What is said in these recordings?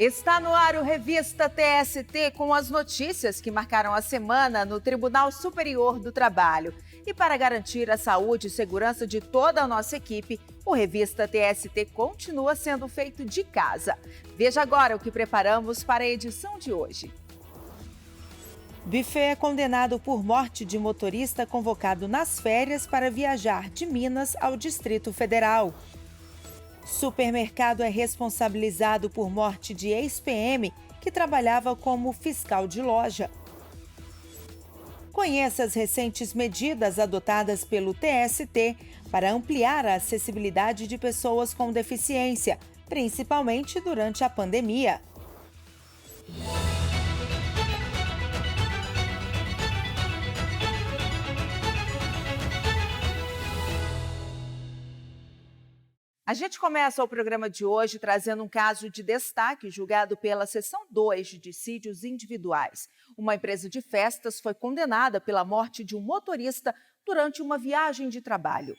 Está no ar o Revista TST com as notícias que marcaram a semana no Tribunal Superior do Trabalho. E para garantir a saúde e segurança de toda a nossa equipe, o Revista TST continua sendo feito de casa. Veja agora o que preparamos para a edição de hoje. Buffet é condenado por morte de motorista convocado nas férias para viajar de Minas ao Distrito Federal. Supermercado é responsabilizado por morte de ex-PM que trabalhava como fiscal de loja. Conheça as recentes medidas adotadas pelo TST para ampliar a acessibilidade de pessoas com deficiência, principalmente durante a pandemia. A gente começa o programa de hoje trazendo um caso de destaque julgado pela Seção 2 de Dissídios Individuais. Uma empresa de festas foi condenada pela morte de um motorista durante uma viagem de trabalho.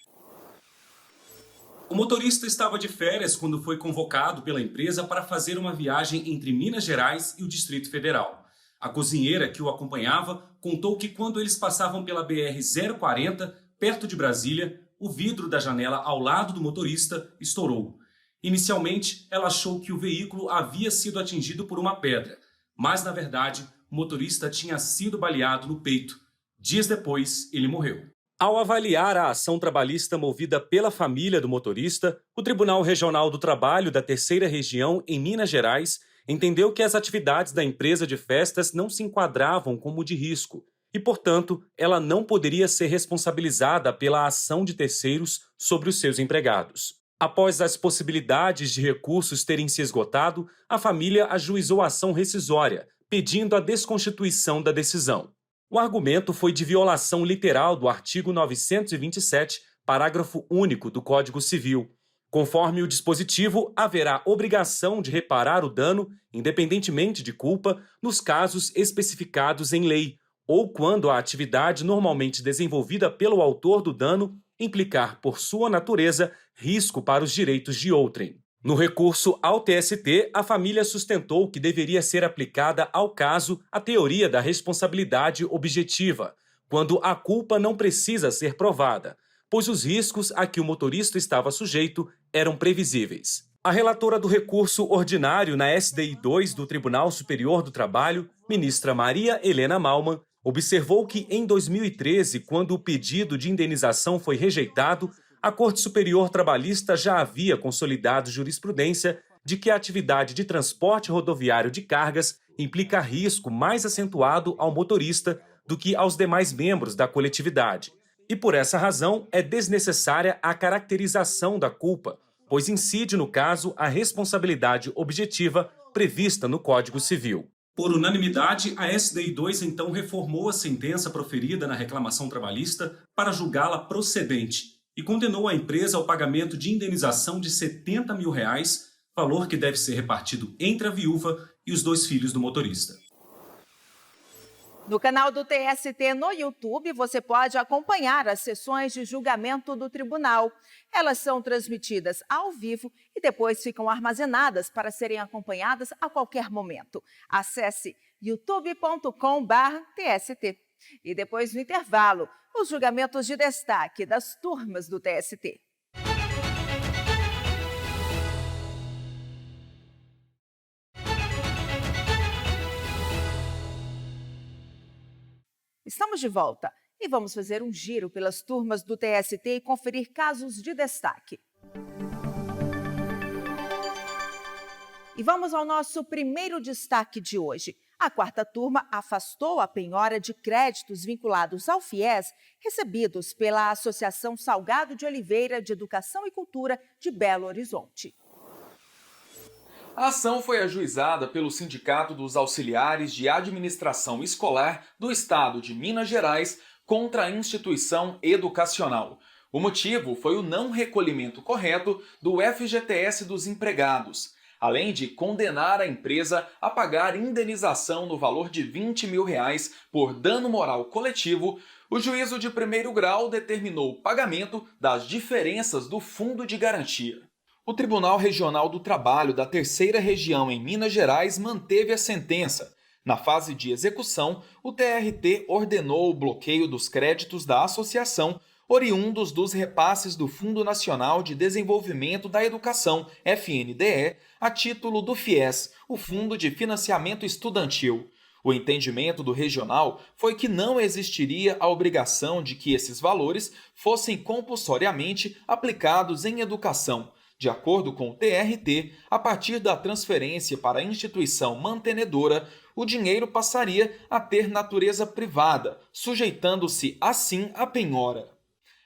O motorista estava de férias quando foi convocado pela empresa para fazer uma viagem entre Minas Gerais e o Distrito Federal. A cozinheira que o acompanhava contou que quando eles passavam pela BR-040, perto de Brasília, o vidro da janela ao lado do motorista estourou. Inicialmente, ela achou que o veículo havia sido atingido por uma pedra, mas, na verdade, o motorista tinha sido baleado no peito. Dias depois, ele morreu. Ao avaliar a ação trabalhista movida pela família do motorista, o Tribunal Regional do Trabalho da Terceira Região, em Minas Gerais, entendeu que as atividades da empresa de festas não se enquadravam como de risco, e, portanto, ela não poderia ser responsabilizada pela ação de terceiros sobre os seus empregados. Após as possibilidades de recursos terem se esgotado, a família ajuizou a ação rescisória, pedindo a desconstituição da decisão. O argumento foi de violação literal do artigo 927, parágrafo único do Código Civil. Conforme o dispositivo, haverá obrigação de reparar o dano, independentemente de culpa, nos casos especificados em lei, ou quando a atividade normalmente desenvolvida pelo autor do dano implicar, por sua natureza, risco para os direitos de outrem. No recurso ao TST, a família sustentou que deveria ser aplicada ao caso a teoria da responsabilidade objetiva, quando a culpa não precisa ser provada, pois os riscos a que o motorista estava sujeito eram previsíveis. A relatora do recurso ordinário na SDI 2 do Tribunal Superior do Trabalho, ministra Maria Helena Malman, observou que, em 2013, quando o pedido de indenização foi rejeitado, a Corte Superior Trabalhista já havia consolidado jurisprudência de que a atividade de transporte rodoviário de cargas implica risco mais acentuado ao motorista do que aos demais membros da coletividade. E, por essa razão, é desnecessária a caracterização da culpa, pois incide, no caso, a responsabilidade objetiva prevista no Código Civil. Por unanimidade, a SDI 2 então reformou a sentença proferida na reclamação trabalhista para julgá-la procedente e condenou a empresa ao pagamento de indenização de R$70 mil, valor que deve ser repartido entre a viúva e os 2 filhos do motorista. No canal do TST no YouTube, você pode acompanhar as sessões de julgamento do tribunal. Elas são transmitidas ao vivo e depois ficam armazenadas para serem acompanhadas a qualquer momento. Acesse youtube.com/TST. E depois, no intervalo, os julgamentos de destaque das turmas do TST. Estamos de volta e vamos fazer um giro pelas turmas do TST e conferir casos de destaque. E vamos ao nosso primeiro destaque de hoje. A 4ª turma afastou a penhora de créditos vinculados ao FIES recebidos pela Associação Salgado de Oliveira de Educação e Cultura de Belo Horizonte. A ação foi ajuizada pelo Sindicato dos Auxiliares de Administração Escolar do Estado de Minas Gerais contra a instituição educacional. O motivo foi o não recolhimento correto do FGTS dos empregados, além de condenar a empresa a pagar indenização no valor de R$20 mil por dano moral coletivo. O juízo de primeiro grau determinou o pagamento das diferenças do fundo de garantia. O Tribunal Regional do Trabalho da Terceira Região em Minas Gerais manteve a sentença. Na fase de execução, o TRT ordenou o bloqueio dos créditos da associação, oriundos dos repasses do Fundo Nacional de Desenvolvimento da Educação, FNDE, a título do FIES, o Fundo de Financiamento Estudantil. O entendimento do regional foi que não existiria a obrigação de que esses valores fossem compulsoriamente aplicados em educação. De acordo com o TRT, a partir da transferência para a instituição mantenedora, o dinheiro passaria a ter natureza privada, sujeitando-se assim à penhora.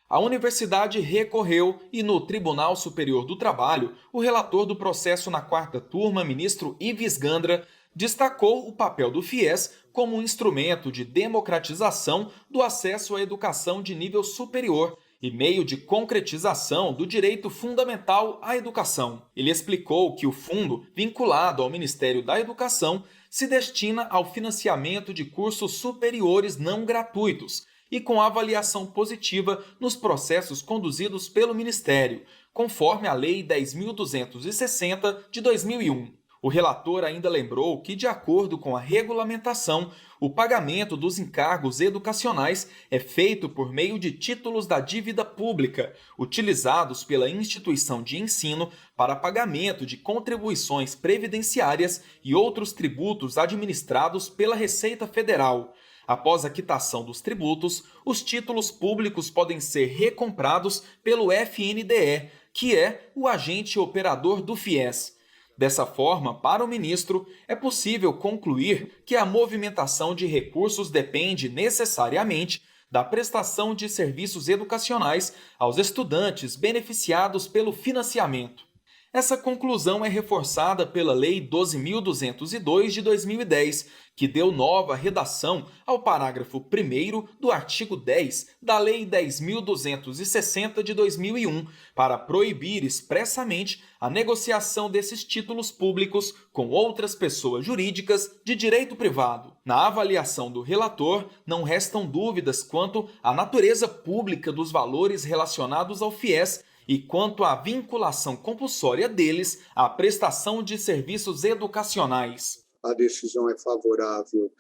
A universidade recorreu e, no Tribunal Superior do Trabalho, o relator do processo na quarta turma, ministro Ives Gandra, destacou o papel do FIES como um instrumento de democratização do acesso à educação de nível superior e meio de concretização do direito fundamental à educação. Ele explicou que o fundo, vinculado ao Ministério da Educação, se destina ao financiamento de cursos superiores não gratuitos e com avaliação positiva nos processos conduzidos pelo Ministério, conforme a Lei 10.260 de 2001. O relator ainda lembrou que, de acordo com a regulamentação, o pagamento dos encargos educacionais é feito por meio de títulos da dívida pública, utilizados pela instituição de ensino para pagamento de contribuições previdenciárias e outros tributos administrados pela Receita Federal. Após a quitação dos tributos, os títulos públicos podem ser recomprados pelo FNDE, que é o agente operador do FIES. Dessa forma, para o ministro, é possível concluir que a movimentação de recursos depende necessariamente da prestação de serviços educacionais aos estudantes beneficiados pelo financiamento. Essa conclusão é reforçada pela Lei 12.202 de 2010, que deu nova redação ao parágrafo 1º do artigo 10 da Lei 10.260 de 2001, para proibir expressamente a negociação desses títulos públicos com outras pessoas jurídicas de direito privado. Na avaliação do relator, não restam dúvidas quanto à natureza pública dos valores relacionados ao FIES e quanto à vinculação compulsória deles à prestação de serviços educacionais. A decisão é favorável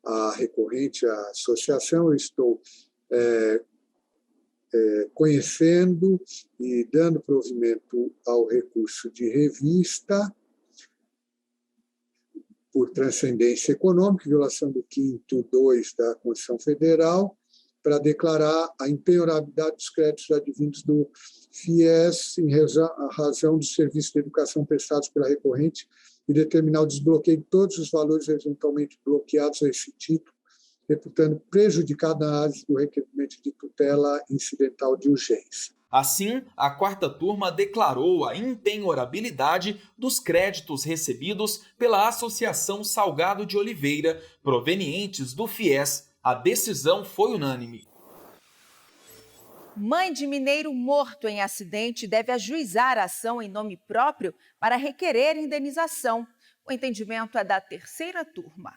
à recorrente, à associação. Eu estou conhecendo e dando provimento ao recurso de revista por transcendência econômica, violação do 5º 2 da Constituição Federal, para declarar a impenhorabilidade dos créditos advindos do FIES em razão dos serviços de educação prestados pela recorrente e determinar o desbloqueio de todos os valores eventualmente bloqueados a esse título, reputando prejudicada a análise do requerimento de tutela incidental de urgência. Assim, a quarta turma declarou a impenhorabilidade dos créditos recebidos pela Associação Salgado de Oliveira, provenientes do FIES. A decisão foi unânime. Mãe de mineiro morto em acidente deve ajuizar a ação em nome próprio para requerer indenização. O entendimento é da terceira turma.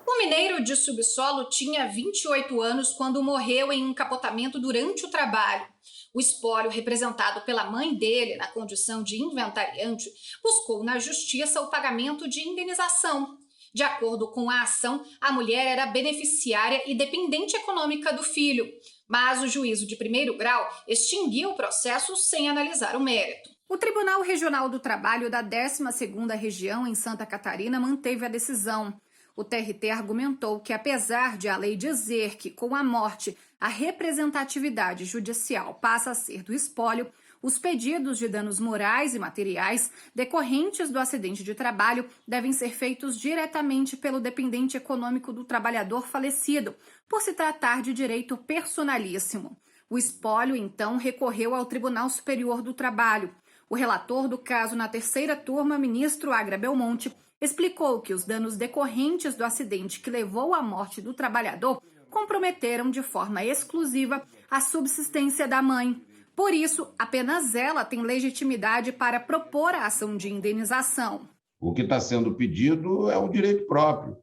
O mineiro de subsolo tinha 28 anos quando morreu em um capotamento durante o trabalho. O espólio, representado pela mãe dele na condição de inventariante, buscou na justiça o pagamento de indenização. De acordo com a ação, a mulher era beneficiária e dependente econômica do filho, mas o juízo de primeiro grau extinguiu o processo sem analisar o mérito. O Tribunal Regional do Trabalho da 12ª Região em Santa Catarina manteve a decisão. O TRT argumentou que, apesar de a lei dizer que, com a morte, a representatividade judicial passa a ser do espólio, os pedidos de danos morais e materiais decorrentes do acidente de trabalho devem ser feitos diretamente pelo dependente econômico do trabalhador falecido, por se tratar de direito personalíssimo. O espólio, então, recorreu ao Tribunal Superior do Trabalho. O relator do caso na terceira turma, ministro Agra Belmonte, explicou que os danos decorrentes do acidente que levou à morte do trabalhador comprometeram de forma exclusiva a subsistência da mãe. Por isso, apenas ela tem legitimidade para propor a ação de indenização. O que está sendo pedido é um direito próprio.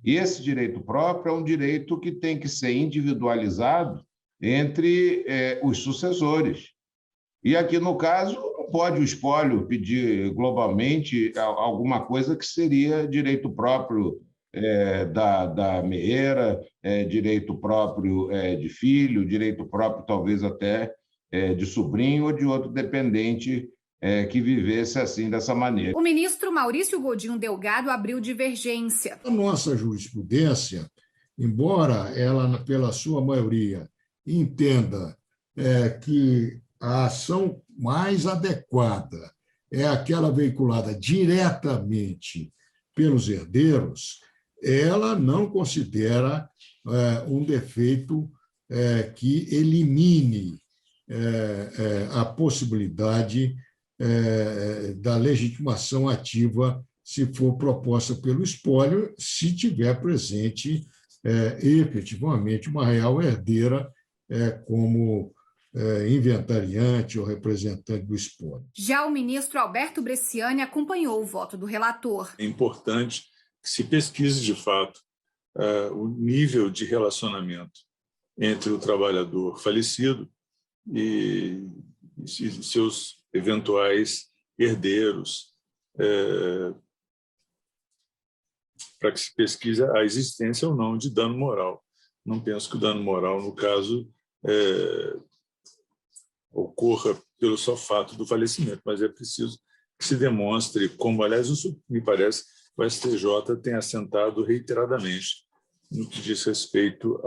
E esse direito próprio é um direito que tem que ser individualizado entre os sucessores. E aqui, no caso, não pode o espólio pedir globalmente alguma coisa que seria direito próprio da meeira, direito próprio de filho, direito próprio talvez até de sobrinho ou de outro dependente que vivesse assim, dessa maneira. O ministro Maurício Godinho Delgado abriu divergência. A nossa jurisprudência, embora ela, pela sua maioria, entenda que a ação mais adequada é aquela veiculada diretamente pelos herdeiros, ela não considera um defeito que elimine a possibilidade da legitimação ativa se for proposta pelo espólio, se tiver presente efetivamente uma real herdeira como inventariante ou representante do espólio. Já o ministro Alberto Bresciani acompanhou o voto do relator. É importante que se pesquise, de fato, o nível de relacionamento entre o trabalhador falecido e seus eventuais herdeiros, para que se pesquise a existência ou não de dano moral. Não penso que o dano moral, no caso, ocorra pelo só fato do falecimento, mas é preciso que se demonstre, como, aliás, isso me parece, o STJ tem assentado reiteradamente no que diz respeito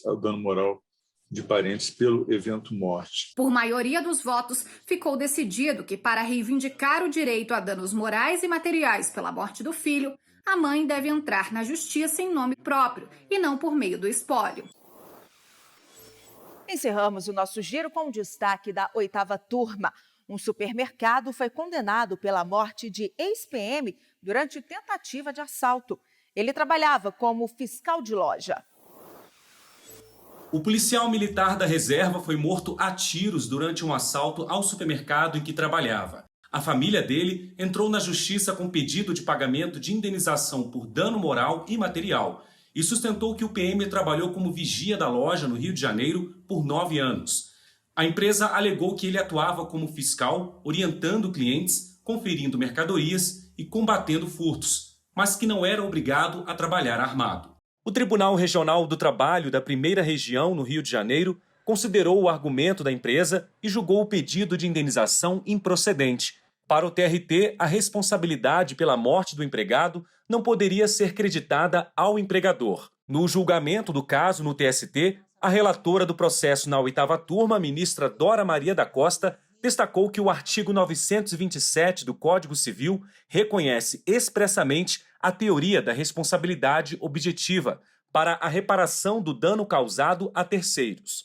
ao dano moral de parentes pelo evento morte. Por maioria dos votos, ficou decidido que, para reivindicar o direito a danos morais e materiais pela morte do filho, a mãe deve entrar na justiça em nome próprio e não por meio do espólio. Encerramos o nosso giro com o destaque da 8ª turma. Um supermercado foi condenado pela morte de ex-PM durante tentativa de assalto. Ele trabalhava como fiscal de loja. O policial militar da reserva foi morto a tiros durante um assalto ao supermercado em que trabalhava. A família dele entrou na justiça com pedido de pagamento de indenização por dano moral e material e sustentou que o PM trabalhou como vigia da loja no Rio de Janeiro por 9 anos. A empresa alegou que ele atuava como fiscal, orientando clientes, conferindo mercadorias e combatendo furtos, mas que não era obrigado a trabalhar armado. O Tribunal Regional do Trabalho da 1ª Região, no Rio de Janeiro, considerou o argumento da empresa e julgou o pedido de indenização improcedente. Para o TRT, a responsabilidade pela morte do empregado não poderia ser creditada ao empregador. No julgamento do caso no TST, a relatora do processo na 8ª turma, a ministra Dora Maria da Costa, destacou que o artigo 927 do Código Civil reconhece expressamente a teoria da responsabilidade objetiva para a reparação do dano causado a terceiros.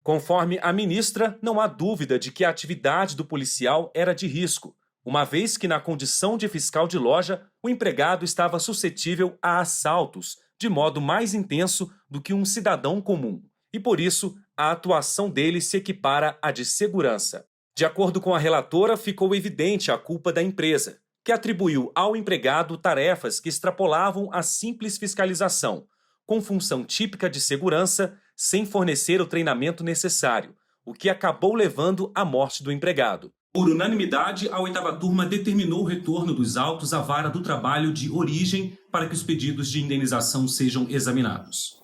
Conforme a ministra, não há dúvida de que a atividade do policial era de risco, uma vez que, na condição de fiscal de loja, o empregado estava suscetível a assaltos de modo mais intenso do que um cidadão comum, e por isso a atuação dele se equipara à de segurança. De acordo com a relatora, ficou evidente a culpa da empresa, que atribuiu ao empregado tarefas que extrapolavam a simples fiscalização, com função típica de segurança, sem fornecer o treinamento necessário, o que acabou levando à morte do empregado. Por unanimidade, a 8ª turma determinou o retorno dos autos à vara do trabalho de origem para que os pedidos de indenização sejam examinados. –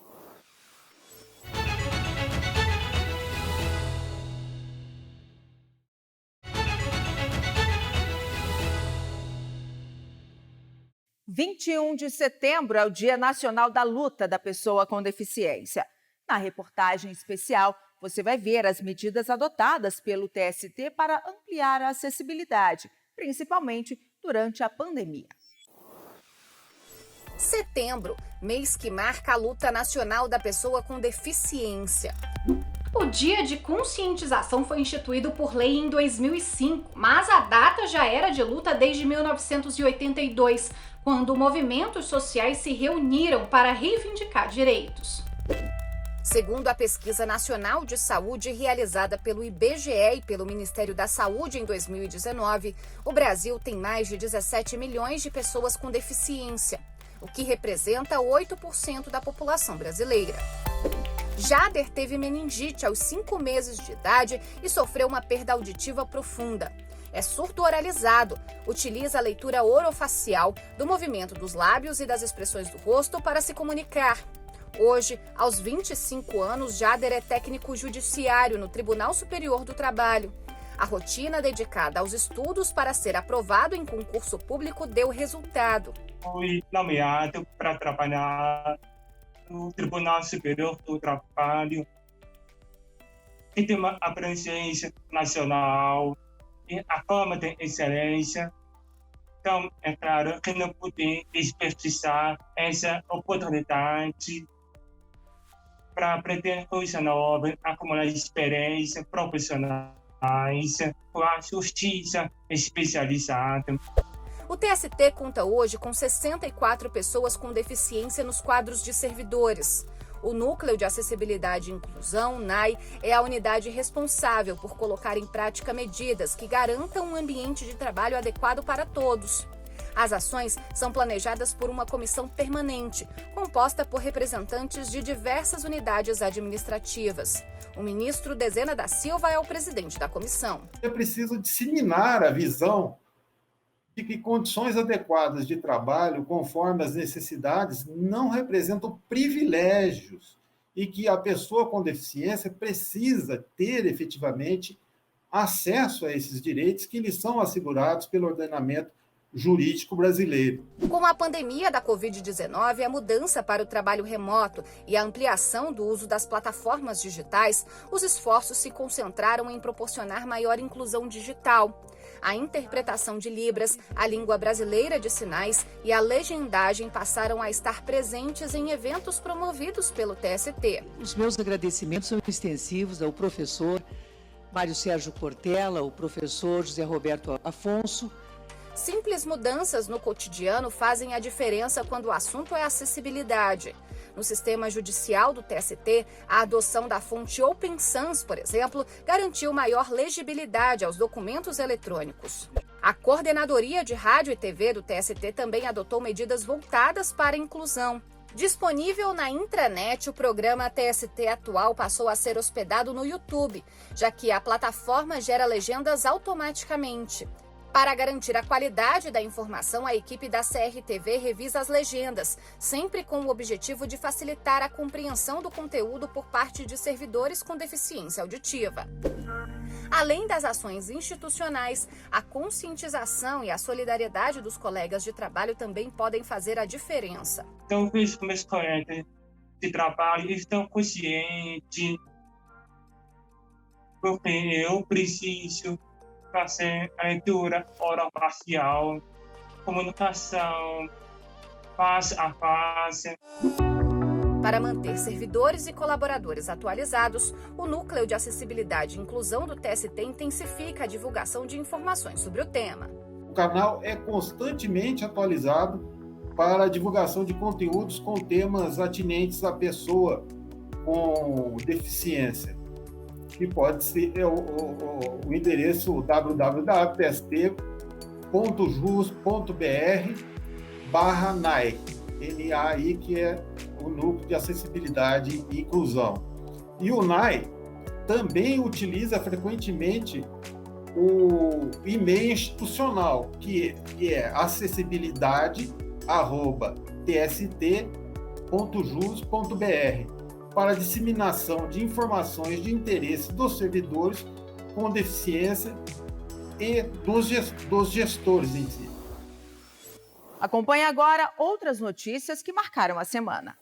21 de setembro é o Dia Nacional da Luta da Pessoa com Deficiência. Na reportagem especial, você vai ver as medidas adotadas pelo TST para ampliar a acessibilidade, principalmente durante a pandemia. Setembro, mês que marca a luta nacional da pessoa com deficiência. O Dia de Conscientização foi instituído por lei em 2005, mas a data já era de luta desde 1982, quando movimentos sociais se reuniram para reivindicar direitos. Segundo a Pesquisa Nacional de Saúde realizada pelo IBGE e pelo Ministério da Saúde em 2019, o Brasil tem mais de 17 milhões de pessoas com deficiência, o que representa 8% da população brasileira. Jader teve meningite aos 5 meses de idade e sofreu uma perda auditiva profunda. É surdo oralizado, utiliza a leitura orofacial do movimento dos lábios e das expressões do rosto para se comunicar. Hoje, aos 25 anos, Jader é técnico judiciário no Tribunal Superior do Trabalho. A rotina dedicada aos estudos para ser aprovado em concurso público deu resultado. Fui nomeado para trabalhar no Tribunal Superior do Trabalho, que tem uma abrangência nacional e a fama de excelência. Então, é claro que não pude desperdiçar essa oportunidade para aprender coisa nova, acumular experiência profissional com a justiça especializada. O TST conta hoje com 64 pessoas com deficiência nos quadros de servidores. O Núcleo de Acessibilidade e Inclusão, NAI, é a unidade responsável por colocar em prática medidas que garantam um ambiente de trabalho adequado para todos. As ações são planejadas por uma comissão permanente, composta por representantes de diversas unidades administrativas. O ministro Dezena da Silva é o presidente da comissão. É preciso disseminar a visão de que condições adequadas de trabalho, conforme as necessidades, não representam privilégios e que a pessoa com deficiência precisa ter efetivamente acesso a esses direitos que lhes são assegurados pelo ordenamento jurídico brasileiro. Com a pandemia da Covid-19, a mudança para o trabalho remoto e a ampliação do uso das plataformas digitais, os esforços se concentraram em proporcionar maior inclusão digital. A interpretação de Libras, a língua brasileira de sinais e a legendagem passaram a estar presentes em eventos promovidos pelo TST. Os meus agradecimentos são extensivos ao professor Mário Sérgio Cortella, o professor José Roberto Afonso. Simples mudanças no cotidiano fazem a diferença quando o assunto é acessibilidade. No sistema judicial do TST, a adoção da fonte Open Sans, por exemplo, garantiu maior legibilidade aos documentos eletrônicos. A Coordenadoria de Rádio e TV do TST também adotou medidas voltadas para a inclusão. Disponível na intranet, o programa TST Atual passou a ser hospedado no YouTube, já que a plataforma gera legendas automaticamente. Para garantir a qualidade da informação, a equipe da CRTV revisa as legendas, sempre com o objetivo de facilitar a compreensão do conteúdo por parte de servidores com deficiência auditiva. Além das ações institucionais, a conscientização e a solidariedade dos colegas de trabalho também podem fazer a diferença. Então, eu vejo que meus colegas de trabalho estão conscientes, porque eu preciso fazer a leitura orofacial, comunicação face a face. Para manter servidores e colaboradores atualizados, o Núcleo de Acessibilidade e Inclusão do TST intensifica a divulgação de informações sobre o tema. O canal é constantemente atualizado para a divulgação de conteúdos com temas atinentes à pessoa com deficiência, que pode ser o endereço www.tst.jus.br/NAI, NAI, que é o Núcleo de Acessibilidade e Inclusão. E o NAI também utiliza frequentemente o e-mail institucional, que é acessibilidade@tst.jus.br, para a disseminação de informações de interesse dos servidores com deficiência e dos gestores em si. Acompanhe agora outras notícias que marcaram a semana.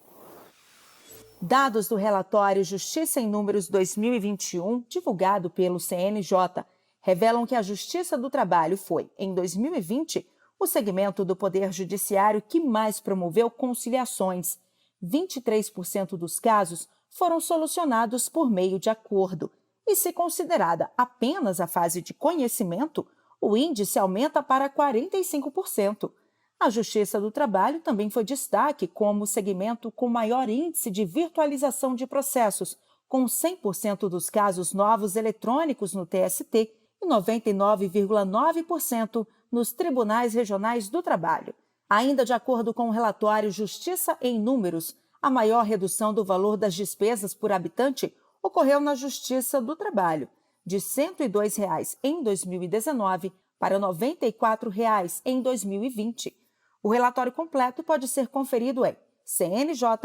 Dados do relatório Justiça em Números 2021, divulgado pelo CNJ, revelam que a Justiça do Trabalho foi, em 2020, o segmento do Poder Judiciário que mais promoveu conciliações. 23% dos casos foram solucionados por meio de acordo. E se considerada apenas a fase de conhecimento, o índice aumenta para 45%. A Justiça do Trabalho também foi destaque como segmento com maior índice de virtualização de processos, com 100% dos casos novos eletrônicos no TST e 99,9% nos tribunais regionais do trabalho. Ainda de acordo com o relatório Justiça em Números, A maior redução do valor das despesas por habitante ocorreu na Justiça do Trabalho, de R$ 102,00 em 2019 para R$ 94,00 em 2020. O relatório completo pode ser conferido em cnj.jus.br.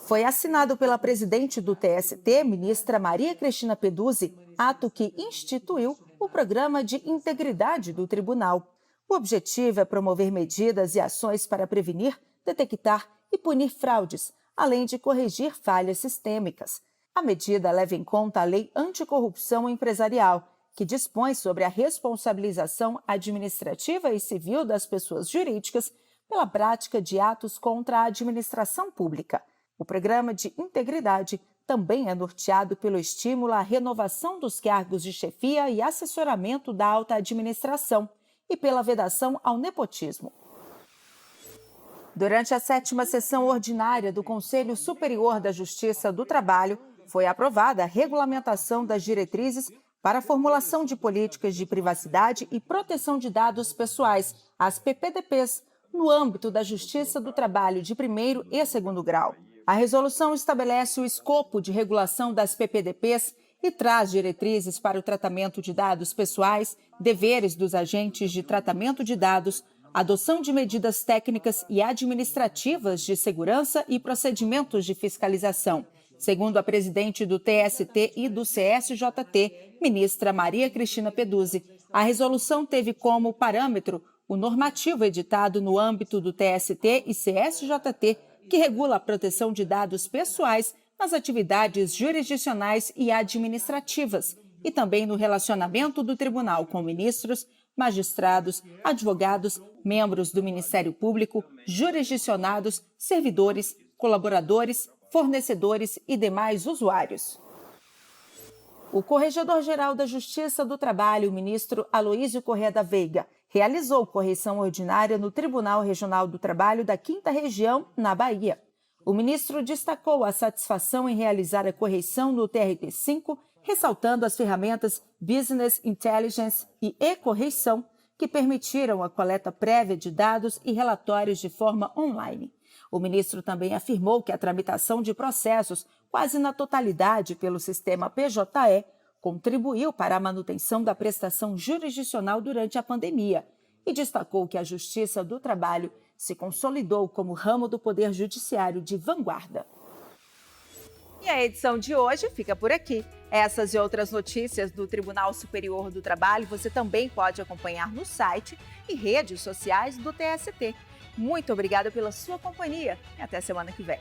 Foi assinado pela presidente do TST, ministra Maria Cristina Peduzzi, ato que instituiu o Programa de Integridade do Tribunal. O objetivo é promover medidas e ações para prevenir, detectar e punir fraudes, além de corrigir falhas sistêmicas. A medida leva em conta a Lei Anticorrupção Empresarial, que dispõe sobre a responsabilização administrativa e civil das pessoas jurídicas pela prática de atos contra a administração pública. O Programa de Integridade também é norteado pelo estímulo à renovação dos cargos de chefia e assessoramento da alta administração e pela vedação ao nepotismo. Durante a 7ª sessão ordinária do Conselho Superior da Justiça do Trabalho, foi aprovada a regulamentação das diretrizes para a formulação de políticas de privacidade e proteção de dados pessoais, as PPDPs, no âmbito da Justiça do Trabalho de primeiro e segundo grau. A resolução estabelece o escopo de regulação das PPDPs e traz diretrizes para o tratamento de dados pessoais, deveres dos agentes de tratamento de dados, adoção de medidas técnicas e administrativas de segurança e procedimentos de fiscalização. Segundo a presidente do TST e do CSJT, ministra Maria Cristina Peduzzi, a resolução teve como parâmetro o normativo editado no âmbito do TST e CSJT, que regula a proteção de dados pessoais nas atividades jurisdicionais e administrativas, e também no relacionamento do tribunal com ministros, magistrados, advogados, membros do Ministério Público, jurisdicionados, servidores, colaboradores, fornecedores e demais usuários. O Corregedor-Geral da Justiça do Trabalho, o ministro Aloísio Corrêa da Veiga, realizou correição ordinária no Tribunal Regional do Trabalho da 5ª Região, na Bahia. O ministro destacou a satisfação em realizar a correição no TRT5, ressaltando as ferramentas Business Intelligence e e-correição, que permitiram a coleta prévia de dados e relatórios de forma online. O ministro também afirmou que a tramitação de processos, quase na totalidade pelo sistema PJE, contribuiu para a manutenção da prestação jurisdicional durante a pandemia e destacou que a Justiça do Trabalho se consolidou como ramo do Poder Judiciário de vanguarda. E a edição de hoje fica por aqui. Essas e outras notícias do Tribunal Superior do Trabalho você também pode acompanhar no site e redes sociais do TST. Muito obrigada pela sua companhia e até semana que vem.